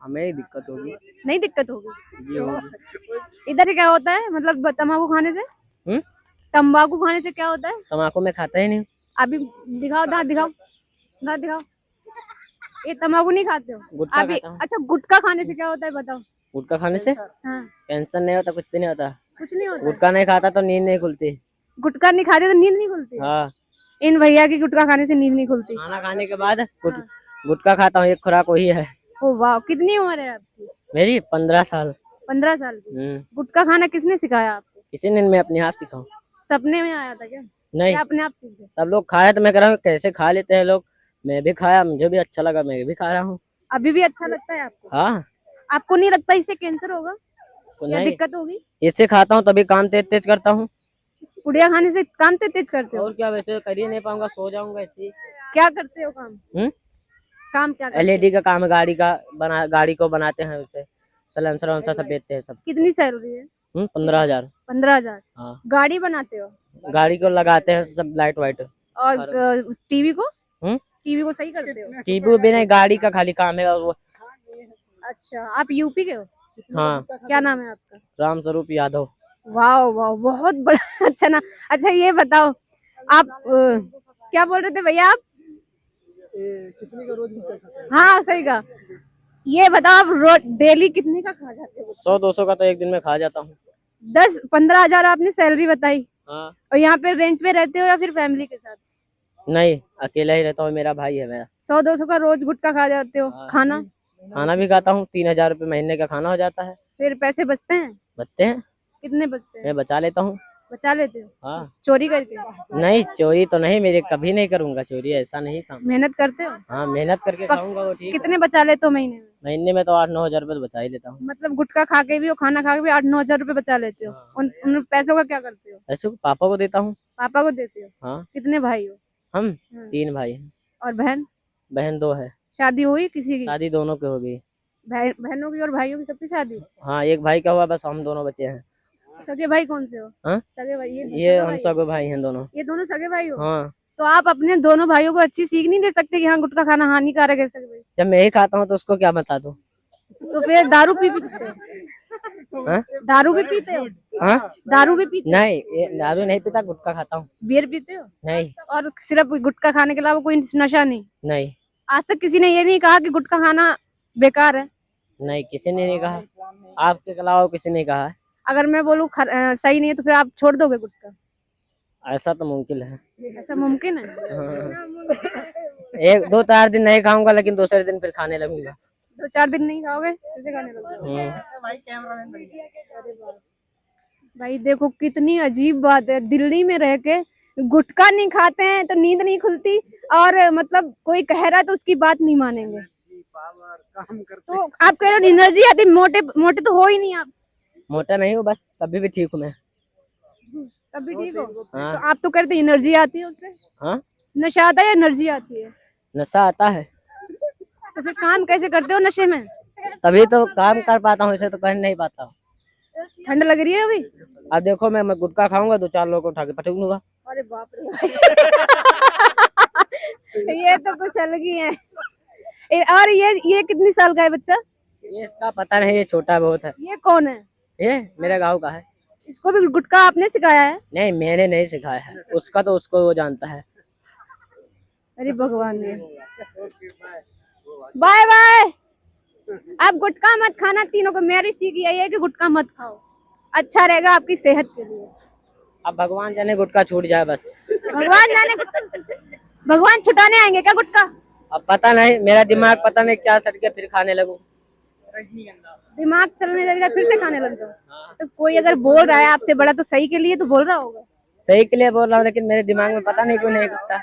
हमें ही दिक्कत होगी। नहीं दिक्कत होगी? जी होगी। इधर क्या होता है मतलब तम्बाकू खाने से? तम्बाकू खाने से क्या होता है? तम्बाकू में खाता ही नहीं। अभी दिखाओ, दांत दिखाओ, दांत दिखाओ। ये तम्बाकू नहीं खाते हो? गुटखा अभी खाता हूँ। अच्छा, गुटखा खाने से क्या होता है बताओ? गुटखा खाने से हाँ, टेंशन नहीं होता, कुछ भी नहीं होता। कुछ नहीं होता। गुटखा नहीं खाता तो नींद नहीं खुलती। गुटखा नहीं खाते तो नींद नहीं खुलती है? हाँ। इन भैया की गुटखा खाने से नींद नहीं खुलती। खाना खाने के बाद हाँ। गुटखा खाता हूँ, एक खुराक वही है। ओ वाह, कितनी उम्र है आपकी? मेरी 15 साल। 15 साल की। गुटखा खाना किसने सिखाया आपको? किसी ने, मैं अपने आप सीखा हूँ। सपने में आया था क्या? नहीं, या अपने आप सीखे? सब लोग खाए तो मैं कह रहा हूँ कैसे खा लेते हैं लोग। मैं भी खाया, मुझे भी अच्छा लगा, मैं भी खा रहा हूँ। अभी भी अच्छा लगता है आपको? हाँ। आपको नहीं लगता इससे कैंसर होगा या नहीं, दिक्कत होगी? इससे खाता हूँ तभी काम तेज तेज करता हूँ। पुड़िया खाने से काम तेज करते हो? और क्या, वैसे कर ही नहीं पाऊंगा, सो जाऊंगा ऐसे ही। क्या करते हो काम? काम क्या करते हो? एलईडी का काम है, गाड़ी को बनाते हैं, उसे सलेंसर वलेंसर सब बेचते हैं सब। कितनी सैलरी है? 15,000। 15,000? हाँ। गाड़ी बनाते हो? गाड़ी को लगाते हैं सब, लाइट वाइट। और टीवी को? टीवी को सही करते हो? टीवी भी नहीं, गाड़ी का खाली काम है। और वो अच्छा, आप यूपी के हो? हाँ। क्या नाम है आपका? राम स्वरूप यादव। वाह वाह, बहुत बड़ा अच्छा ना। अच्छा ये बताओ, आप क्या बोल रहे थे भैया आप? कितने का रोज का? हाँ सही कहा। ये बताओ, आप रोज डेली कितने का खा जाते हो? 100-200 का तो एक दिन में खा जाता हूँ। 10-15 हजार आपने सैलरी बताई। हाँ। और यहाँ पे रेंट पे रहते हो या फिर फैमिली के साथ? नहीं, अकेला ही रहता हूँ, मेरा भाई है मेरा। 100-200 का रोज गुटखा खा जाते हो? हाँ। खाना भी खाता हूँ, 3,000 रुपये महीने का खाना हो जाता है। फिर पैसे बचते हैं? बचते हैं। कितने बचते हैं? मैं बचा लेता हूँ। बचा लेते हो? हाँ। चोरी करके? नहीं, चोरी तो नहीं, मेरे कभी नहीं करूंगा चोरी, ऐसा नहीं काम। मेहनत करते हो? हाँ, मेहनत करके खाऊंगा वो ठीक है। कितने बचा लेते हो महीने में? महीने में तो 8-9 हजार रुपये तो बचा ही लेता हूँ। मतलब गुटखा खा के भी और खाना खा के भी 8-9 हजार रुपए बचा लेते हो? हाँ। उन पैसों का क्या करते हो? ऐसे पापा को देता हूँ। पापा को देते हो? हाँ। कितने भाई हो? हम 3 भाई हैं। और बहन? बहन 2 है। शादी हुई किसी की? शादी दोनों की हो गई। बहनों की और भाइयों की सबकी शादी? हाँ, एक भाई का हुआ, बस हम दोनों बचे हैं। सगे भाई कौन से हो? हाँ? सगे भाई ये हम सगे भाई हैं दोनों। ये दोनों सगे भाई हो? हाँ। तो आप अपने दोनों भाइयों को अच्छी सीख नहीं दे सकते कि हाँ गुटखा खाना हानिकारक है? सगे भाई जब मैं ही खाता हूँ तो उसको क्या बता दूँ? तो फिर दारू पीते हो? हाँ? दारू भी पीते हो? हाँ? दारू भी पीते हो? नहीं, ये दारू नहीं पीता, गुटखा खाता हूँ। बियर पीते हो? नहीं। और सिर्फ गुटखा खाने के अलावा कोई नशा नहीं? नहीं। आज तक किसी ने ये नहीं कहा कि गुटखा खाना बेकार है? नहीं, किसी ने नहीं कहा, आपके अलावा किसी ने कहा है। अगर मैं बोलूँ सही नहीं है तो फिर आप छोड़ दोगे गुटखा? ऐसा तो मुमकिन है। ऐसा मुमकिन है? हाँ। 1-2-4 दिन नहीं खाऊंगा, लेकिन दूसरे दिन फिर खाने लगूंगा। 2-4 दिन नहीं खाओगे कैसे खाने लगोगे? भाई देखो कितनी अजीब बात है, दिल्ली में रह के गुटखा नहीं खाते हैं तो नींद नहीं खुलती, और मतलब कोई कह रहा है तो उसकी बात नहीं मानेंगे। तो आप कह रहे हो एनर्जी आती, मोटे मोटे तो हो ही नहीं आप। मोटा नहीं हूँ, बस कभी भी ठीक हूँ मैं। कभी ठीक हो? हाँ। तो आप तो कहते एनर्जी आती है उससे। हाँ? नशा आता है या एनर्जी आती है? नशा आता है। तो फिर काम कैसे करते हो नशे में? तभी तो काम कर पाता हूँ, इसे तो कर नहीं पाता हूँ। ठंड लग रही है अभी? अब देखो, मैं गुटखा खाऊंगा, 2-4 लोगों को उठा के पटक दूंगा। अरे बाप रे। ये तो कुछ अलग ही है। और ये कितनी साल का है बच्चा? ये इसका पता नहीं, ये छोटा बहुत है। ये कौन है? ये मेरे गांव का है। इसको भी गुटखा आपने सिखाया है? नहीं, मैंने नहीं सिखाया है, उसका तो उसको वो जानता है। अरे भगवान ने। Bye bye. आप गुटखा मत खाना, तीनों को मेरी सीख यही है कि गुटखा मत खाओ, अच्छा रहेगा आपकी सेहत के लिए। अब भगवान जाने गुटखा छूट जाए बस। भगवान जाने, भगवान छुटाने आएंगे क्या गुटखा? अब पता नहीं, मेरा दिमाग पता नहीं क्या सट के फिर खाने लगूं। दिमाग चलने लगेगा फिर से खाने लग जाओ? तो कोई अगर बोल रहा है आपसे बड़ा तो सही के लिए तो बोल रहा होगा। सही के लिए बोल रहा हूँ, लेकिन मेरे दिमाग में पता नहीं क्यों नहीं घुसता।